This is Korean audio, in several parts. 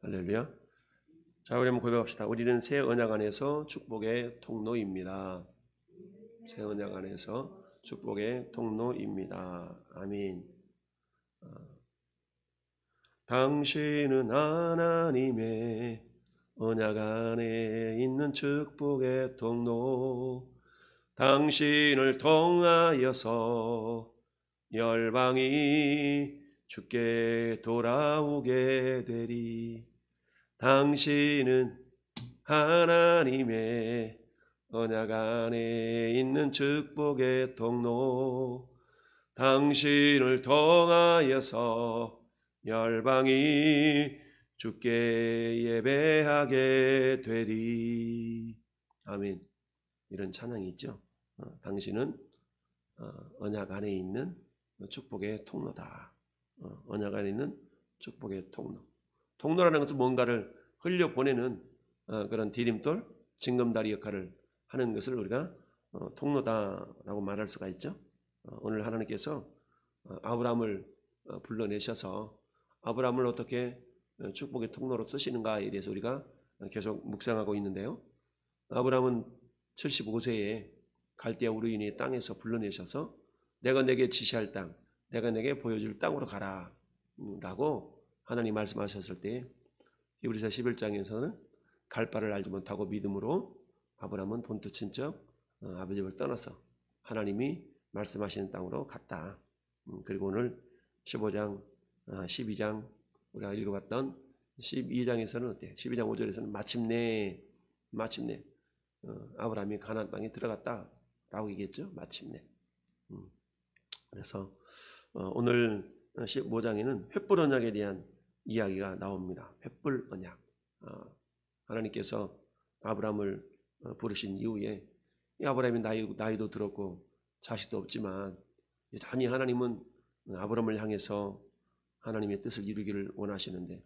할렐루야. 자, 우리 한번 고백합시다. 우리는 새 언약 안에서 축복의 통로입니다. 새 언약 안에서 축복의 통로입니다. 아멘. 당신은 하나님의 언약 안에 있는 축복의 통로, 당신을 통하여서 열방이 주께 돌아오게 되리. 당신은 하나님의 언약 안에 있는 축복의 통로, 당신을 통하여서 열방이 주께 예배하게 되리. 아멘. 이런 찬양이 있죠. 당신은 언약 안에 있는 축복의 통로다. 언약 안에 있는 축복의 통로. 통로라는 것은 뭔가를 흘려보내는 그런 디딤돌, 징검다리 역할을 하는 것을 우리가 통로다라고 말할 수가 있죠. 오늘 하나님께서 아브라함을 불러내셔서 아브라함을 어떻게 축복의 통로로 쓰시는가에 대해서 우리가 계속 묵상하고 있는데요. 아브라함은 75세에 갈대아 우르인의 땅에서 불러내셔서 내가 내게 지시할 땅, 내가 내게 보여줄 땅으로 가라 라고 하나님 말씀하셨을 때 히브리서 11장에서는 갈 바를 알지 못하고 믿음으로 아브라함은 본토 친척 아버지 집을 떠나서 하나님이 말씀하시는 땅으로 갔다. 그리고 오늘 15장, 12장 우리가 읽어봤던 12장에서는 어때요? 12장 5절에서는 마침내 아브라함이 가나안 땅에 들어갔다라고 얘기했죠. 마침내. 그래서 오늘 15장에는 횃불 언약에 대한 이야기가 나옵니다. 횃불 언약. 하나님께서 아브라함을 부르신 이후에 아브라함이 나이도 들었고 자식도 없지만 여전히 하나님은 아브라함을 향해서 하나님의 뜻을 이루기를 원하시는데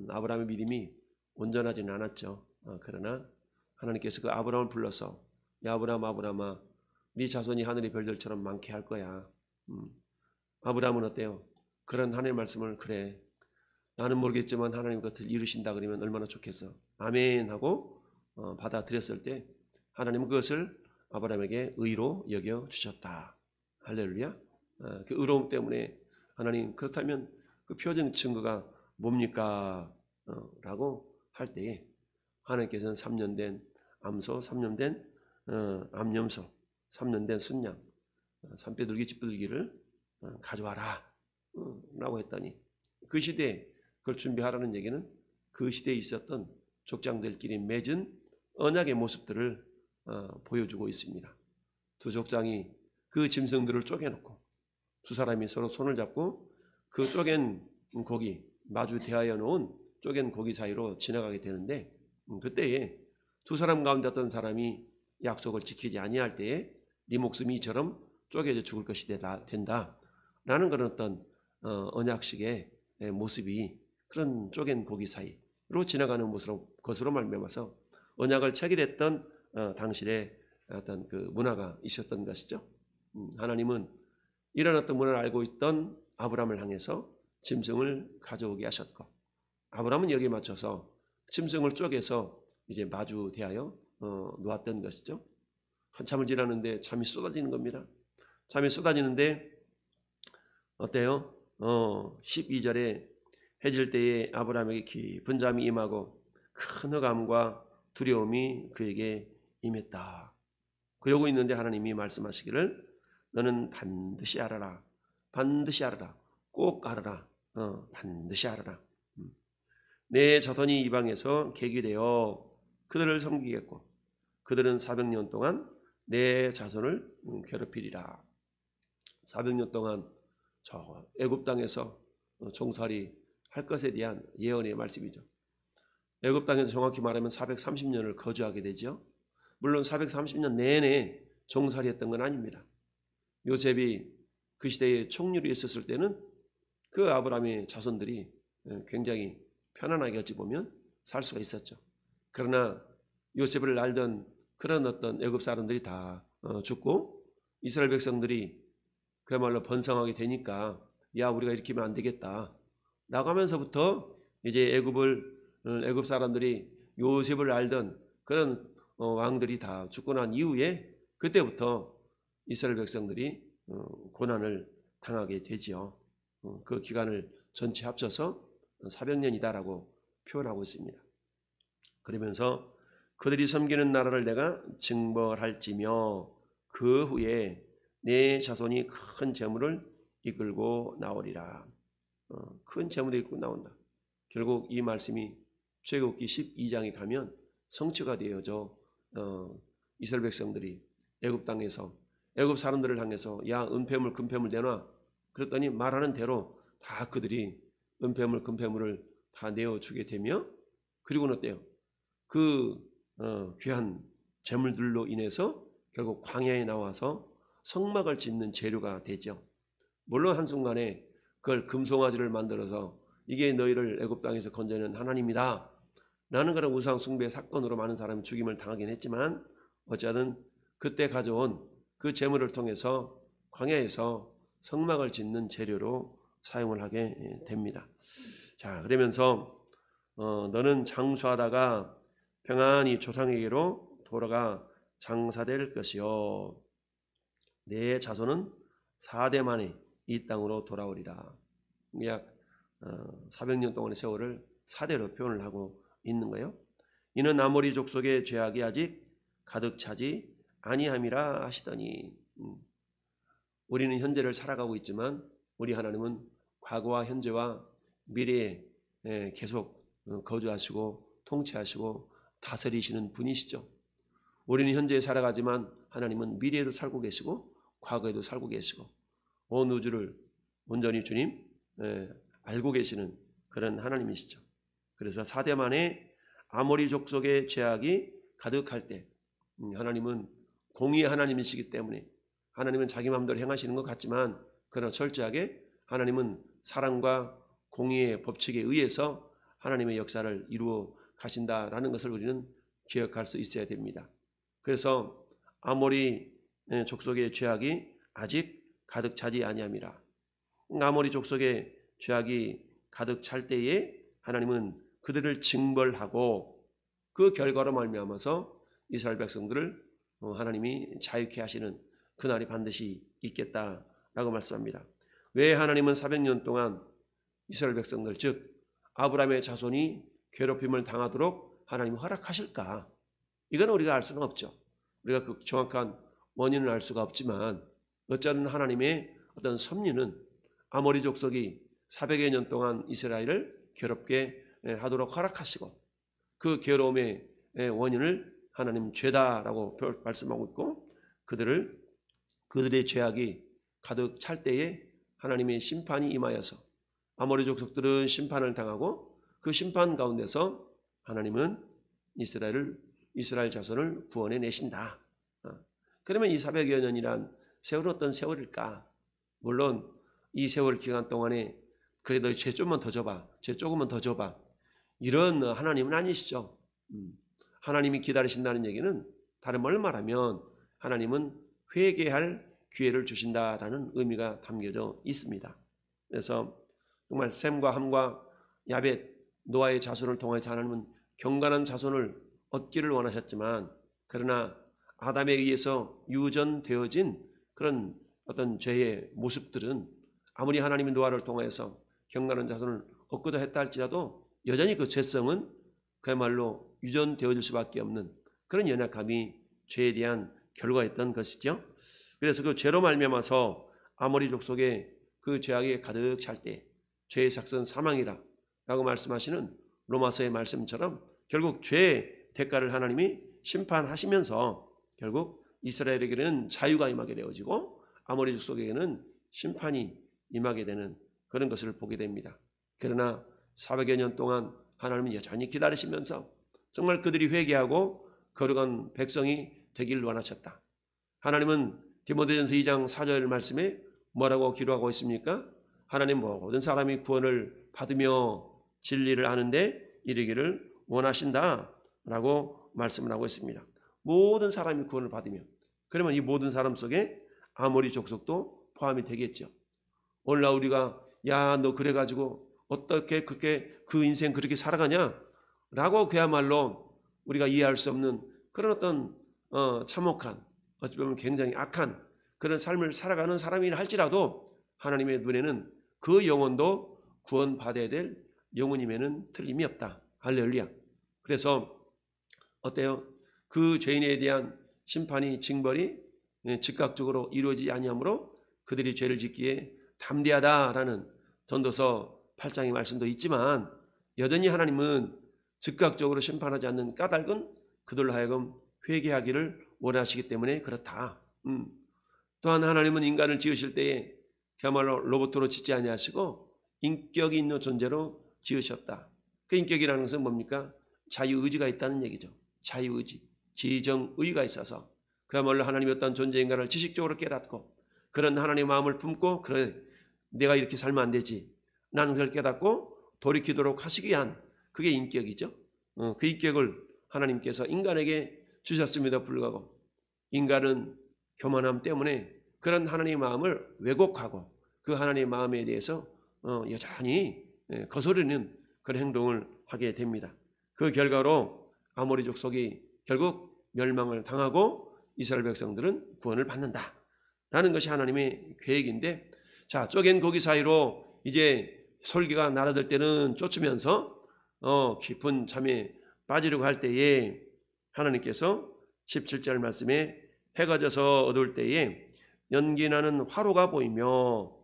아브라함의 믿음이 온전하지는 않았죠. 그러나 하나님께서 그 아브라함을 불러서 야 아브라함아 네 자손이 하늘의 별들처럼 많게 할 거야. 아브라함은 어때요? 그런 하나님의 말씀을 그래 나는 모르겠지만 하나님 그것을 이루신다 그러면 얼마나 좋겠어. 아멘 하고 받아들였을 때 하나님은 그것을 아브라함에게 의로 여겨주셨다. 할렐루야. 그 의로움 때문에 하나님 그렇다면 그 표정 증거가 뭡니까? 라고 할 때에 하나님께서는 3년 된 암소, 3년 된 암염소, 3년 된 순양, 산비둘기, 집비둘기를 가져와라 라고 했더니 그 시대에 그걸 준비하라는 얘기는 그 시대에 있었던 족장들끼리 맺은 언약의 모습들을 보여주고 있습니다. 두 족장이 그 짐승들을 쪼개놓고 두 사람이 서로 손을 잡고 그 쪼갠 고기, 마주 대하여 놓은 쪼갠 고기 사이로 지나가게 되는데 그때에 두 사람 가운데 어떤 사람이 약속을 지키지 아니할 때에 네 목숨이 이처럼 쪼개져 죽을 것이 된다라는 그런 어떤 언약식의 모습이 그런 쪼갠 고기 사이로 지나가는 것으로 말미암아서 언약을 체결했던 당시의 어떤 그 문화가 있었던 것이죠. 하나님은 이런 어떤 문화를 알고 있던 아브라함을 향해서 짐승을 가져오게 하셨고 아브라함은 여기에 맞춰서 짐승을 쪼개서 이제 마주 대하여 놓았던 것이죠. 한참을 지나는데 잠이 쏟아지는 겁니다. 잠이 쏟아지는데 어때요? 12절에 해질 때에 아브라함에게 깊은 잠이 임하고 큰 흑암과 두려움이 그에게 임했다. 그러고 있는데 하나님이 말씀하시기를 너는 반드시 알아라. 반드시 알아라. 꼭 알아라. 반드시 알아라. 내 자손이 이방에서 객이되어 그들을 섬기겠고 그들은 400년 동안 내 자손을 괴롭히리라. 400년 동안 저 애굽 땅에서 종살이 할 것에 대한 예언의 말씀이죠. 애굽 땅에서 정확히 말하면 430년을 거주하게 되죠. 물론 430년 내내 종살이했던 건 아닙니다. 요셉이 그 시대에 총리로 있었을 때는 그 아브라함의 자손들이 굉장히 편안하게 어찌 보면 살 수가 있었죠. 그러나 요셉을 알던 그런 어떤 애굽 사람들이 다 죽고 이스라엘 백성들이 그야말로 번성하게 되니까 야 우리가 이렇게 하면 안 되겠다 라고 하면서부터 이제 애굽을 애굽 사람들이 요셉을 알던 그런 왕들이 다 죽고 난 이후에 그때부터 이스라엘 백성들이 고난을 당하게 되지요. 그 기간을 전체 합쳐서 400년이다라고 표현하고 있습니다. 그러면서 그들이 섬기는 나라를 내가 징벌할지며 그 후에 내 자손이 큰 재물을 이끌고 나오리라. 큰 재물을 이끌고 나온다. 결국 이 말씀이 출애굽기 12장에 가면 성취가 되어져 이스라엘 백성들이 애굽 땅에서 애굽 사람들을 향해서 야 은폐물 금폐물 내놔. 그랬더니 말하는 대로 다 그들이 은폐물 금폐물을 다 내어주게 되며 그리고는 어때요? 그 귀한 재물들로 인해서 결국 광야에 나와서 성막을 짓는 재료가 되죠. 물론 한순간에 그걸 금송아지를 만들어서 이게 너희를 애굽 땅에서 건져낸 하나님이다 라는 그런 우상 숭배 사건으로 많은 사람이 죽임을 당하긴 했지만 어쨌든 그때 가져온 그 재물을 통해서 광야에서 성막을 짓는 재료로 사용을 하게 됩니다. 자, 그러면서 너는 장수하다가 평안히 조상에게로 돌아가 장사될 것이요 내 자손은 4대 만에 이 땅으로 돌아오리라. 약 400년 동안의 세월을 4대로 표현을 하고 있는 거예요. 이는 아모리 족속의 죄악이 아직 가득 차지 아니함이라 하시더니 우리는 현재를 살아가고 있지만 우리 하나님은 과거와 현재와 미래에 계속 거주하시고 통치하시고 다스리시는 분이시죠. 우리는 현재에 살아가지만 하나님은 미래에도 살고 계시고 과거에도 살고 계시고 온 우주를 온전히 주님 알고 계시는 그런 하나님이시죠. 그래서 4대 만에 아모리 족속의 죄악이 가득할 때 하나님은 공의의 하나님이시기 때문에 하나님은 자기 마음대로 행하시는 것 같지만 그러나 철저하게 하나님은 사랑과 공의의 법칙에 의해서 하나님의 역사를 이루어 가신다라는 것을 우리는 기억할 수 있어야 됩니다. 그래서 아모리 족속의 죄악이 아직 가득 차지 아니함이라. 아모리 족속의 죄악이 가득 찰 때에 하나님은 그들을 징벌하고 그 결과로 말미암아서 이스라엘 백성들을 하나님이 자유케 하시는 그날이 반드시 있겠다라고 말씀합니다. 왜 하나님은 400년 동안 이스라엘 백성들 즉 아브라함의 자손이 괴롭힘을 당하도록 하나님이 허락하실까? 이건 우리가 알 수는 없죠. 우리가 그 정확한 원인을 알 수가 없지만 어쩌면 하나님의 어떤 섭리는 아모리 족속이 400여 년 동안 이스라엘을 괴롭게 하도록 허락하시고 그 괴로움의 원인을 하나님 죄다라고 말씀하고 있고 그들의 죄악이 가득 찰 때에 하나님의 심판이 임하여서 아모리 족속들은 심판을 당하고 그 심판 가운데서 하나님은 이스라엘 자손을 구원해 내신다. 그러면 이 400여 년이란 세월은 어떤 세월일까? 물론 이 세월 기간 동안에 그래도 죄 조금만 더 줘봐. 죄 조금만 더 줘봐. 이런 하나님은 아니시죠. 하나님이 기다리신다는 얘기는 다른 말 말하면 하나님은 회개할 기회를 주신다라는 의미가 담겨져 있습니다. 그래서 정말 셈과 함과 야벳, 노아의 자손을 통해서 하나님은 경건한 자손을 얻기를 원하셨지만 그러나 아담에 의해서 유전되어진 그런 어떤 죄의 모습들은 아무리 하나님이 노아를 통해서 경건한 자손을 얻고자 했다 할지라도 여전히 그 죄성은 그야말로 유전되어질 수밖에 없는 그런 연약함이 죄에 대한 결과였던 것이죠. 그래서 그 죄로 말미암아서 아모리 족속의 그 죄악이 가득 찰 때 죄의 삭선 사망이라 라고 말씀하시는 로마서의 말씀처럼 결국 죄의 대가를 하나님이 심판하시면서 결국 이스라엘에게는 자유가 임하게 되어지고 아모리 족속에게는 심판이 임하게 되는 그런 것을 보게 됩니다. 그러나 400여 년 동안 하나님은 여전히 기다리시면서 정말 그들이 회개하고 거룩한 백성이 되기를 원하셨다. 하나님은 디모데전서 2장 4절 말씀에 뭐라고 기록하고 있습니까? 하나님 모든 사람이 구원을 받으며 진리를 아는데 이르기를 원하신다 라고 말씀을 하고 있습니다. 모든 사람이 구원을 받으면 그러면 이 모든 사람 속에 아모리 족속도 포함이 되겠죠. 오늘날 우리가 야 너 그래가지고 어떻게 그렇게 그 인생 그렇게 살아가냐? 라고 그야말로 우리가 이해할 수 없는 그런 어떤 참혹한, 어찌 보면 굉장히 악한 그런 삶을 살아가는 사람이라 할지라도 하나님의 눈에는 그 영혼도 구원받아야 될 영혼임에는 틀림이 없다. 할렐루야. 그래서 어때요? 그 죄인에 대한 심판이, 징벌이 즉각적으로 이루어지지 아니하므로 그들이 죄를 짓기에 담대하다라는 전도서 8장의 말씀도 있지만, 여전히 하나님은 즉각적으로 심판하지 않는 까닭은 그들로 하여금 회개하기를 원하시기 때문에 그렇다. 또한 하나님은 인간을 지으실 때에 그야말로 로봇으로 짓지 아니하시고 인격이 있는 존재로 지으셨다. 그 인격이라는 것은 뭡니까? 자유의지가 있다는 얘기죠. 자유의지, 지정의가 있어서 그야말로 하나님이 어떤 존재인가를 지식적으로 깨닫고 그런 하나님의 마음을 품고, 그래 내가 이렇게 살면 안 되지, 나는 그걸 깨닫고 돌이키도록 하시기 위한, 그게 인격이죠. 그 인격을 하나님께서 인간에게 주셨음에도 불구하고 인간은 교만함 때문에 그런 하나님의 마음을 왜곡하고 그 하나님의 마음에 대해서 여전히 거스르는 그런 행동을 하게 됩니다. 그 결과로 아모리 족속이 결국 멸망을 당하고 이스라엘 백성들은 구원을 받는다라는 것이 하나님의 계획인데, 자, 쪼갠 고기 사이로 이제 솔기가 날아들 때는 쫓으면서 깊은 잠에 빠지려고 할 때에 하나님께서 17절 말씀에 해가 져서 어두울 때에 연기나는 화로가 보이며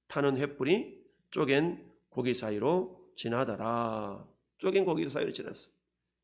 타는 횃불이 쪼갠 고기 사이로 지나더라. 쪼갠 고기 사이로 지났어.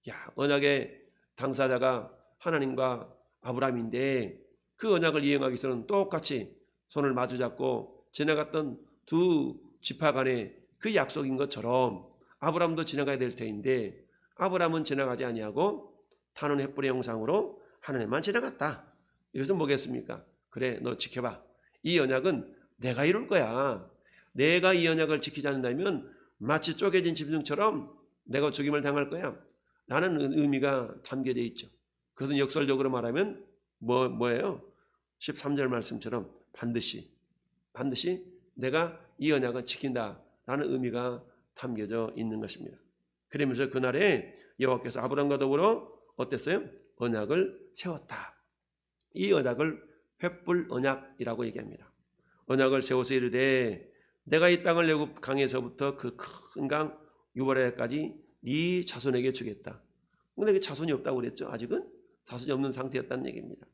야, 언약의 당사자가 하나님과 아브라함인데 그 언약을 이행하기 위해서는 똑같이 손을 마주잡고 지나갔던 두 지파 간의 그 약속인 것처럼 아브라함도 지나가야 될 터인데 아브라함은 지나가지 아니하고 타는 횃불의 형상으로 하나님만 지나갔다. 이것은 뭐겠습니까? 그래, 너 지켜봐. 이 언약은 내가 이룰 거야. 내가 이 언약을 지키지 않는다면 마치 쪼개진 짐승처럼 내가 죽임을 당할 거야 라는 의미가 담겨져 있죠. 그것은 역설적으로 말하면 뭐예요? 13절 말씀처럼 반드시 내가 이 언약을 지킨다라는 의미가 담겨져 있는 것입니다. 그러면서 그날에 여호와께서 아브라함과 더불어 어땠어요? 언약을 세웠다. 이 언약을 횃불 언약이라고 얘기합니다. 언약을 세워서 이르되 내가 이 땅을 애굽 강에서부터 그 큰 강 유브라데까지 네 자손에게 주겠다. 근데 그 자손이 없다고 그랬죠. 아직은 자손이 없는 상태였다는 얘기입니다.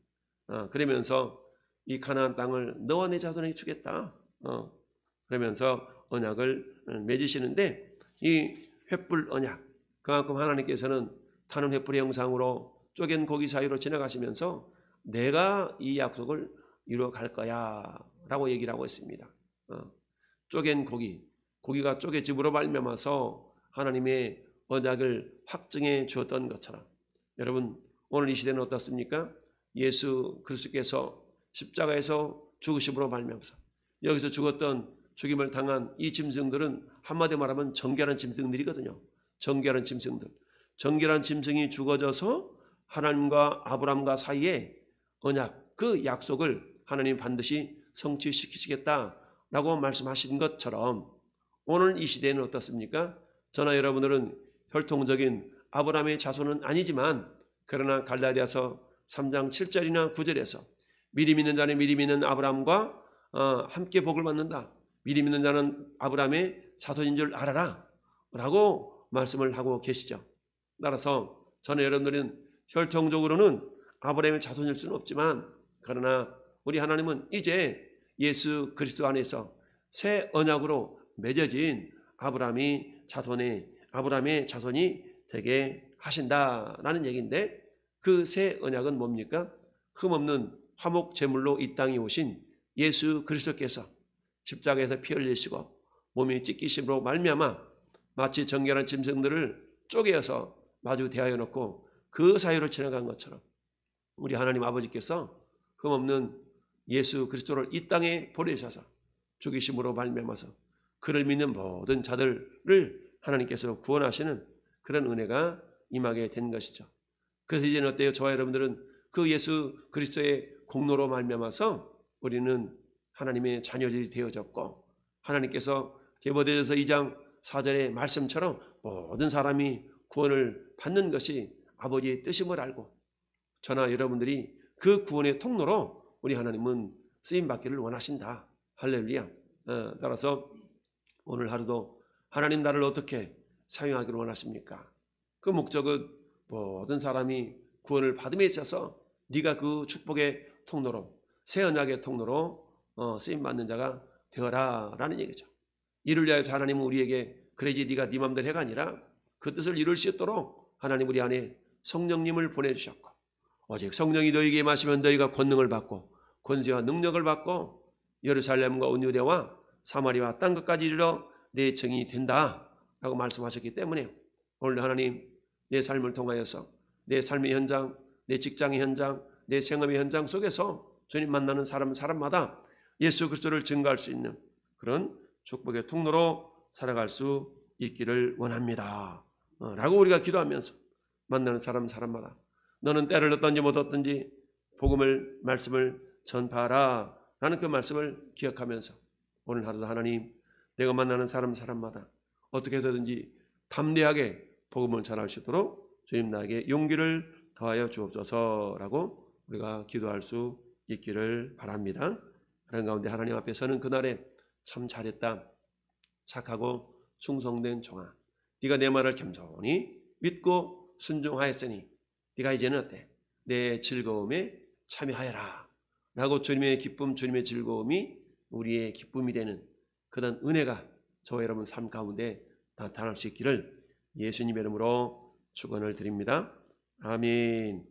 그러면서 이 가나안 땅을 너와 내 자손에게 주겠다. 그러면서 언약을 맺으시는데, 이 횃불 언약, 그만큼 하나님께서는 타는 횃불의 형상으로 쪼갠 고기 사이로 지나가시면서 내가 이 약속을 이루어갈 거야 라고 얘기를 하고 있습니다. 쪼갠 고기가 쪼개짐으로 말미암아서 하나님의 언약을 확증해 주었던 것처럼, 여러분 오늘 이 시대는 어떻습니까? 예수 그리스도께서 십자가에서 죽으심으로 말미암아서 여기서 죽었던, 죽임을 당한 이 짐승들은 한마디로 말하면 정결한 짐승들이거든요. 정결한 짐승들, 정결한 짐승이 죽어져서 하나님과 아브라함과 사이에 언약, 그 약속을 하나님 반드시 성취시키시겠다라고 말씀하신 것처럼 오늘 이 시대는 어떻습니까? 저나 여러분들은 혈통적인 아브라함의 자손은 아니지만, 그러나 갈라디아서 3장 7절이나 9절에서 미리 믿는 자는 미리 믿는 아브라함과 함께 복을 받는다. 미리 믿는 자는 아브라함의 자손인 줄 알아라 라고 말씀을 하고 계시죠. 따라서 저는 여러분들은 혈통적으로는 아브라함의 자손일 수는 없지만, 그러나 우리 하나님은 이제 예수 그리스도 안에서 새 언약으로 맺어진 아브라함의 자손이 되게 하신다라는 얘기인데, 그 새 언약은 뭡니까? 흠없는 화목 제물로 이 땅에 오신 예수 그리스도께서 십자가에서 피 흘리시고 몸이 찢기심으로 말미암아 마치 정결한 짐승들을 쪼개어서 마주 대하여 놓고 그 사이로 지나간 것처럼 우리 하나님 아버지께서 흠없는 예수 그리스도를 이 땅에 보내셔서 죽이심으로 말미암아서 그를 믿는 모든 자들을 하나님께서 구원하시는 그런 은혜가 임하게 된 것이죠. 그래서 이제는 어때요? 저와 여러분들은 그 예수 그리스도의 공로로 말미암아서 우리는 하나님의 자녀들이 되어졌고, 하나님께서 디모데전서 2장 4절의 말씀처럼 모든 사람이 구원을 받는 것이 아버지의 뜻임을 알고 저나 여러분들이 그 구원의 통로로 우리 하나님은 쓰임받기를 원하신다. 할렐루야. 따라서 오늘 하루도 하나님 나를 어떻게 사용하기를 원하십니까? 그 목적은 모든 사람이 구원을 받음에 있어서 네가 그 축복의 통로로, 새 언약의 통로로 쓰임받는 자가 되어라 라는 얘기죠. 이를 위하여서 하나님은 우리에게 그래야지 네가 네 맘대로 해가 아니라 그 뜻을 이룰 수 있도록 하나님 우리 안에 성령님을 보내주셨고, 오직 성령이 너희에게 임하시면 너희가 권능을 받고 권세와 능력을 받고 예루살렘과 온 유대와 사마리아와 땅 끝까지 이르러 내 증인이 된다 라고 말씀하셨기 때문에 오늘 하나님 내 삶을 통하여서 내 삶의 현장, 내 직장의 현장, 내 생업의 현장 속에서 주님 만나는 사람마다 예수 그리스도를 증거할 수 있는 그런 축복의 통로로 살아갈 수 있기를 원합니다 라고 우리가 기도하면서 만나는 사람마다 너는 때를 얻든지 못 얻든지 복음을, 말씀을 전파하라 라는 그 말씀을 기억하면서 오늘 하루도 하나님 내가 만나는 사람마다 어떻게 해서든지 담대하게 복음을 전할 수 있도록 주님 나에게 용기를 더하여 주옵소서라고 우리가 기도할 수 있기를 바랍니다. 그런 가운데 하나님 앞에 서는 그날에 참 잘했다, 착하고 충성된 종아, 네가 내 말을 겸손히 믿고 순종하였으니 네가 이제는 어때? 내 즐거움에 참여하여라 라고 주님의 기쁨, 주님의 즐거움이 우리의 기쁨이 되는 그런 은혜가 저와 여러분 삶 가운데 나타날 수 있기를 예수님의 이름으로 축원을 드립니다. 아멘.